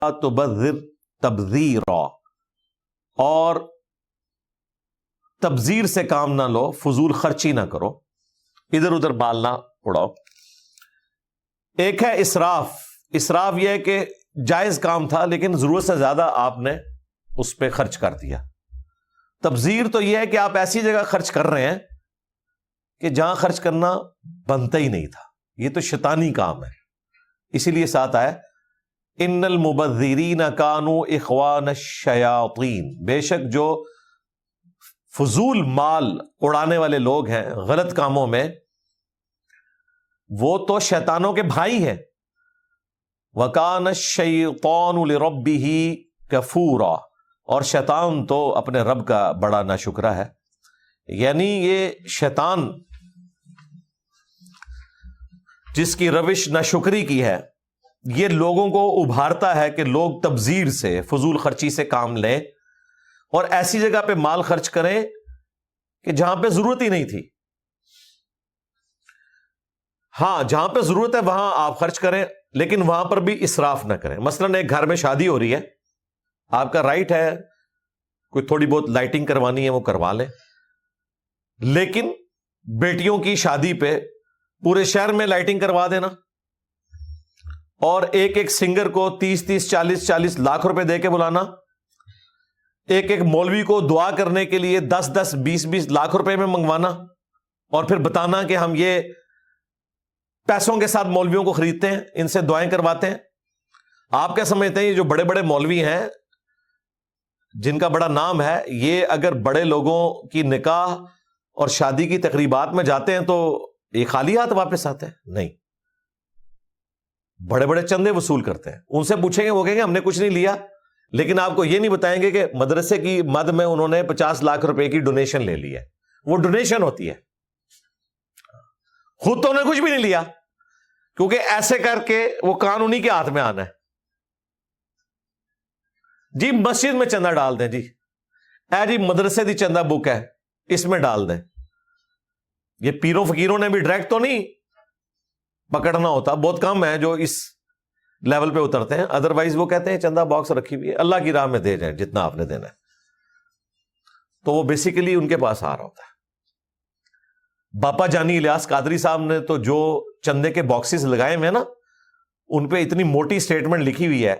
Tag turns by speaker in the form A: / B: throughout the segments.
A: تبذر تبذیرا، اور تبذیر سے کام نہ لو، فضول خرچی نہ کرو، ادھر ادھر مال نہ اڑاؤ۔ ایک ہے اسراف۔ اسراف یہ ہے کہ جائز کام تھا لیکن ضرورت سے زیادہ آپ نے اس پہ خرچ کر دیا۔ تبذیر تو یہ ہے کہ آپ ایسی جگہ خرچ کر رہے ہیں کہ جہاں خرچ کرنا بنتا ہی نہیں تھا، یہ تو شیطانی کام ہے۔ اسی لیے ساتھ آیا ان المبذرین کانوا اخوان الشیاطین، بے شک جو فضول مال اڑانے والے لوگ ہیں غلط کاموں میں، وہ تو شیطانوں کے بھائی ہیں۔ وَكَانَ الشَّيْطَانُ لِرَبِّهِ كَفُورًا، اور شیطان تو اپنے رب کا بڑا ناشکرا ہے۔ یعنی یہ شیطان جس کی روش ناشکری کی ہے، یہ لوگوں کو ابھارتا ہے کہ لوگ تبذیر سے، فضول خرچی سے کام لیں اور ایسی جگہ پہ مال خرچ کریں کہ جہاں پہ ضرورت ہی نہیں تھی۔ ہاں، جہاں پہ ضرورت ہے وہاں آپ خرچ کریں، لیکن وہاں پر بھی اسراف نہ کریں۔ مثلاً ایک گھر میں شادی ہو رہی ہے، آپ کا رائٹ ہے کوئی تھوڑی بہت لائٹنگ کروانی ہے وہ کروا لیں، لیکن بیٹیوں کی شادی پہ پورے شہر میں لائٹنگ کروا دینا اور ایک ایک سنگر کو 30 40 لاکھ روپے دے کے بلانا، ایک ایک مولوی کو دعا کرنے کے لیے 10 20 لاکھ روپے میں منگوانا، اور پھر بتانا کہ ہم یہ پیسوں کے ساتھ مولویوں کو خریدتے ہیں، ان سے دعائیں کرواتے ہیں۔ آپ کیا سمجھتے ہیں یہ جو بڑے بڑے مولوی ہیں جن کا بڑا نام ہے، یہ اگر بڑے لوگوں کی نکاح اور شادی کی تقریبات میں جاتے ہیں تو یہ خالی ہاتھ واپس آتے ہیں؟ نہیں، بڑے بڑے چندے وصول کرتے ہیں۔ ان سے پوچھیں گے، وہ کہیں گے ہم نے کچھ نہیں لیا، لیکن آپ کو یہ نہیں بتائیں گے کہ مدرسے کی مد میں انہوں نے 50 لاکھ روپے کی ڈونیشن لے لی ہے۔ وہ ڈونیشن ہوتی ہے، خود تو انہوں نے کچھ بھی نہیں لیا، کیونکہ ایسے کر کے وہ قانونی کے ہاتھ میں آنا ہے۔ جی مسجد میں چندہ ڈال دیں، جی جی مدرسے دی چندہ بک ہے اس میں ڈال دیں۔ یہ پیروں فقیروں نے بھی ڈائریکٹ تو نہیں پکڑنا ہوتا، بہت کم ہے جو اس لیول پہ اترتے ہیں، ادروائز وہ کہتے ہیں چندہ باکس رکھی ہوئی ہے، اللہ کی راہ میں دے جائیں جتنا آپ نے دینا ہے، تو وہ بیسیکلی ان کے پاس آ رہا ہوتا ہے۔ باپا جانی الیاس قادری صاحب نے تو جو چندے کے باکسز لگائے ہوئے ہیں نا، ان پہ اتنی موٹی سٹیٹمنٹ لکھی ہوئی ہے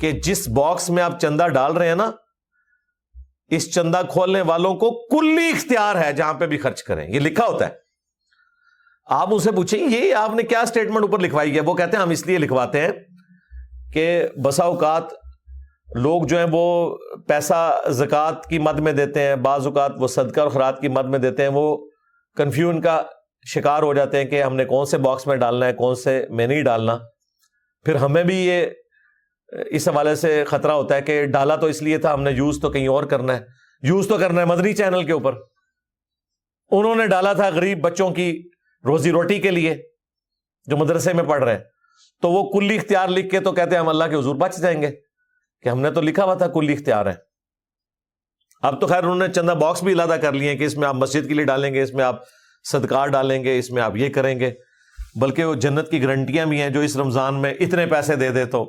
A: کہ جس باکس میں آپ چندہ ڈال رہے ہیں نا، اس چندہ کھولنے والوں کو کلی اختیار ہے جہاں پہ بھی خرچ کریں، یہ لکھا ہوتا ہے۔ آپ ان سے پوچھیں یہ آپ نے کیا سٹیٹمنٹ اوپر لکھوائی ہے، وہ کہتے ہیں ہم اس لیے لکھواتے ہیں کہ بسا اوقات لوگ جو ہیں وہ پیسہ زکوٰۃ کی مد میں دیتے ہیں، بعض اوقات وہ صدقہ اور خیرات کی مد میں دیتے ہیں، وہ کنفیوژن کا شکار ہو جاتے ہیں کہ ہم نے کون سے باکس میں ڈالنا ہے کون سے میں نہیں ڈالنا۔ پھر ہمیں بھی یہ اس حوالے سے خطرہ ہوتا ہے کہ ڈالا تو اس لیے تھا، ہم نے یوز تو کہیں اور کرنا ہے، یوز تو کرنا ہے مدنی چینل کے اوپر۔ انہوں نے ڈالا تھا غریب بچوں کی روزی روٹی کے لیے جو مدرسے میں پڑھ رہے ہیں، تو وہ کلی اختیار لکھ کے تو کہتے ہیں ہم اللہ کے حضور بچ جائیں گے کہ ہم نے تو لکھا ہوا تھا کلی اختیار ہے۔ اب تو خیر انہوں نے چندہ باکس بھی علیحدہ کر لیے ہیں کہ اس میں آپ مسجد کے لیے ڈالیں گے، اس میں آپ صدقات ڈالیں گے، اس میں آپ یہ کریں گے، بلکہ وہ جنت کی گارنٹیاں بھی ہیں، جو اس رمضان میں اتنے پیسے دے دے تو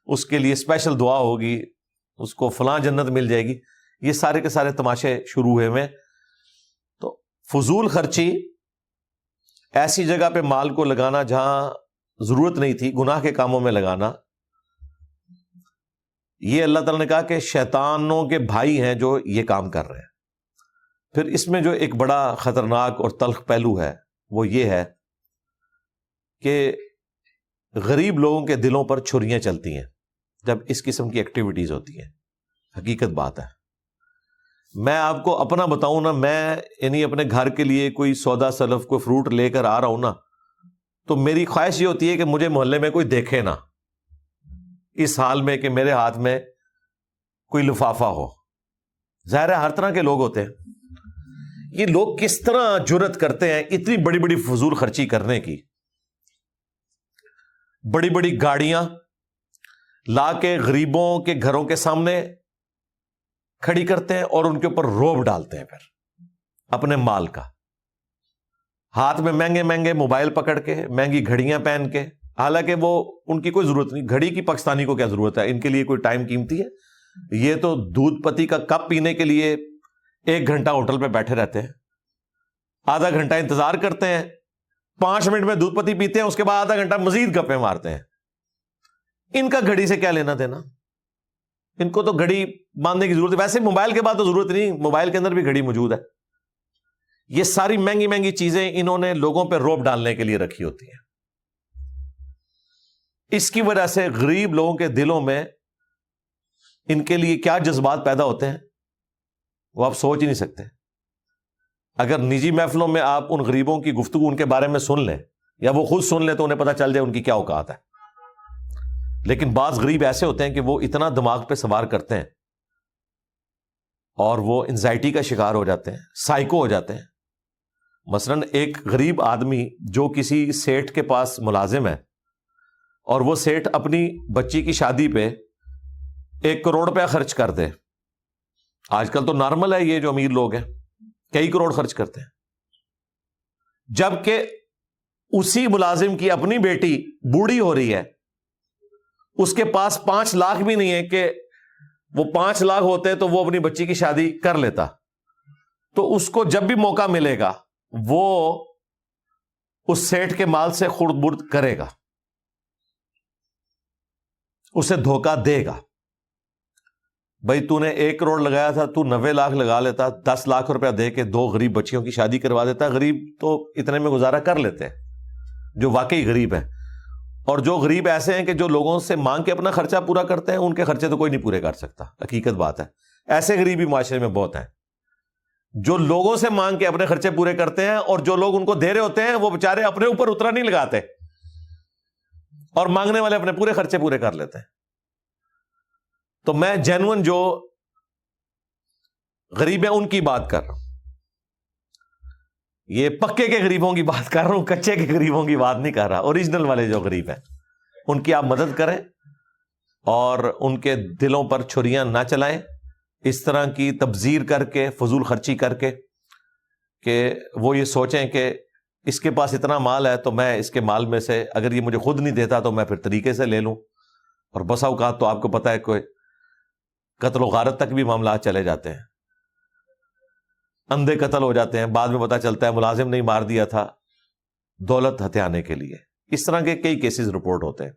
A: اس کے لیے اسپیشل دعا ہوگی، اس کو فلاں جنت مل جائے گی۔ یہ سارے کے سارے تماشے شروع ہوئے ہوئے۔ تو فضول خرچی، ایسی جگہ پہ مال کو لگانا جہاں ضرورت نہیں تھی، گناہ کے کاموں میں لگانا، یہ اللہ تعالیٰ نے کہا کہ شیطانوں کے بھائی ہیں جو یہ کام کر رہے ہیں۔ پھر اس میں جو ایک بڑا خطرناک اور تلخ پہلو ہے وہ یہ ہے کہ غریب لوگوں کے دلوں پر چھریاں چلتی ہیں جب اس قسم کی ایکٹیویٹیز ہوتی ہیں۔ حقیقت بات ہے، میں آپ کو اپنا بتاؤں نا، میں یعنی اپنے گھر کے لیے کوئی سودا سلف کوئی فروٹ لے کر آ رہا ہوں نا، تو میری خواہش یہ ہوتی ہے کہ مجھے محلے میں کوئی دیکھے نہ اس حال میں کہ میرے ہاتھ میں کوئی لفافہ ہو۔ ظاہر ہے ہر طرح کے لوگ ہوتے ہیں، یہ لوگ کس طرح جرأت کرتے ہیں اتنی بڑی بڑی فضول خرچی کرنے کی، بڑی بڑی گاڑیاں لا کے غریبوں کے گھروں کے سامنے کھڑی کرتے ہیں اور ان کے اوپر روب ڈالتے ہیں، پھر اپنے مال کا، ہاتھ میں مہنگے مہنگے موبائل پکڑ کے، مہنگی گھڑیاں پہن کے، حالانکہ وہ ان کی کوئی ضرورت نہیں. گھڑی کی پاکستانی کو کیا ضرورت ہے؟ ان کے لیے کوئی ٹائم قیمتی ہے؟ یہ تو دودھ پتی کا کپ پینے کے لیے 1 گھنٹہ ہوٹل پہ بیٹھے رہتے ہیں, آدھا گھنٹہ انتظار کرتے ہیں, 5 منٹ میں دودھ پتی پیتے ہیں, اس کے بعد آدھا گھنٹہ مزید گپیں مارتے ہیں. ان کا گھڑی سے کیا لینا دینا؟ ان کو تو گھڑی باندھنے کی ضرورت ہے. ویسے موبائل کے بعد تو ضرورت نہیں, موبائل کے اندر بھی گھڑی موجود ہے. یہ ساری مہنگی مہنگی چیزیں انہوں نے لوگوں پہ روب ڈالنے کے لیے رکھی ہوتی ہیں. اس کی وجہ سے غریب لوگوں کے دلوں میں ان کے لیے کیا جذبات پیدا ہوتے ہیں وہ آپ سوچ ہی نہیں سکتے. اگر نجی محفلوں میں آپ ان غریبوں کی گفتگو ان کے بارے میں سن لیں یا وہ خود سن لیں تو انہیں پتہ چل جائے ان کی کیا اوقات ہے. لیکن بعض غریب ایسے ہوتے ہیں کہ وہ اتنا دماغ پہ سوار کرتے ہیں اور وہ انزائٹی کا شکار ہو جاتے ہیں, سائیکو ہو جاتے ہیں. مثلاً ایک غریب آدمی جو کسی سیٹھ کے پاس ملازم ہے اور وہ سیٹھ اپنی بچی کی شادی پہ 1 کروڑ روپیہ خرچ کر دے. آج کل تو نارمل ہے, یہ جو امیر لوگ ہیں کئی کروڑ خرچ کرتے ہیں, جبکہ اسی ملازم کی اپنی بیٹی بوڑھی ہو رہی ہے, اس کے پاس 5 لاکھ بھی نہیں ہے کہ وہ 5 لاکھ ہوتے تو وہ اپنی بچی کی شادی کر لیتا. تو اس کو جب بھی موقع ملے گا وہ اس سیٹھ کے مال سے خورد برد کرے گا, اسے دھوکہ دے گا. بھائی تو نے 1 کروڑ لگایا تھا, تو 90 لاکھ لگا لیتا, 10 لاکھ روپیہ دے کے 2 غریب بچیوں کی شادی کروا دیتا. غریب تو اتنے میں گزارا کر لیتے ہیں جو واقعی غریب ہیں. اور جو غریب ایسے ہیں کہ جو لوگوں سے مانگ کے اپنا خرچہ پورا کرتے ہیں, ان کے خرچے تو کوئی نہیں پورے کر سکتا. حقیقت بات ہے, ایسے غریبی معاشرے میں بہت ہیں. جو لوگوں سے مانگ کے اپنے خرچے پورے کرتے ہیں اور جو لوگ ان کو دے رہے ہوتے ہیں وہ بےچارے اپنے اوپر اترا نہیں لگاتے اور مانگنے والے اپنے پورے خرچے پورے کر لیتے ہیں. تو میں جینون جو غریب ہیں ان کی بات کر رہا ہوں, یہ پکے کے غریبوں کی بات کر رہا ہوں, کچے کے غریبوں کی بات نہیں کر رہا. اوریجنل والے جو غریب ہیں ان کی آپ مدد کریں اور ان کے دلوں پر چھریاں نہ چلائیں اس طرح کی تبذیر کر کے, فضول خرچی کر کے کہ وہ یہ سوچیں کہ اس کے پاس اتنا مال ہے تو میں اس کے مال میں سے اگر یہ مجھے خود نہیں دیتا تو میں پھر طریقے سے لے لوں. اور بسا اوقات تو آپ کو پتا ہے کوئی قتل و غارت تک بھی معاملات چلے جاتے ہیں, اندھے قتل ہو جاتے ہیں, بعد میں پتا چلتا ہے ملازم نہیں مار دیا تھا دولت ہتھیانے کے لیے. اس طرح کے کئی کیسز رپورٹ ہوتے ہیں.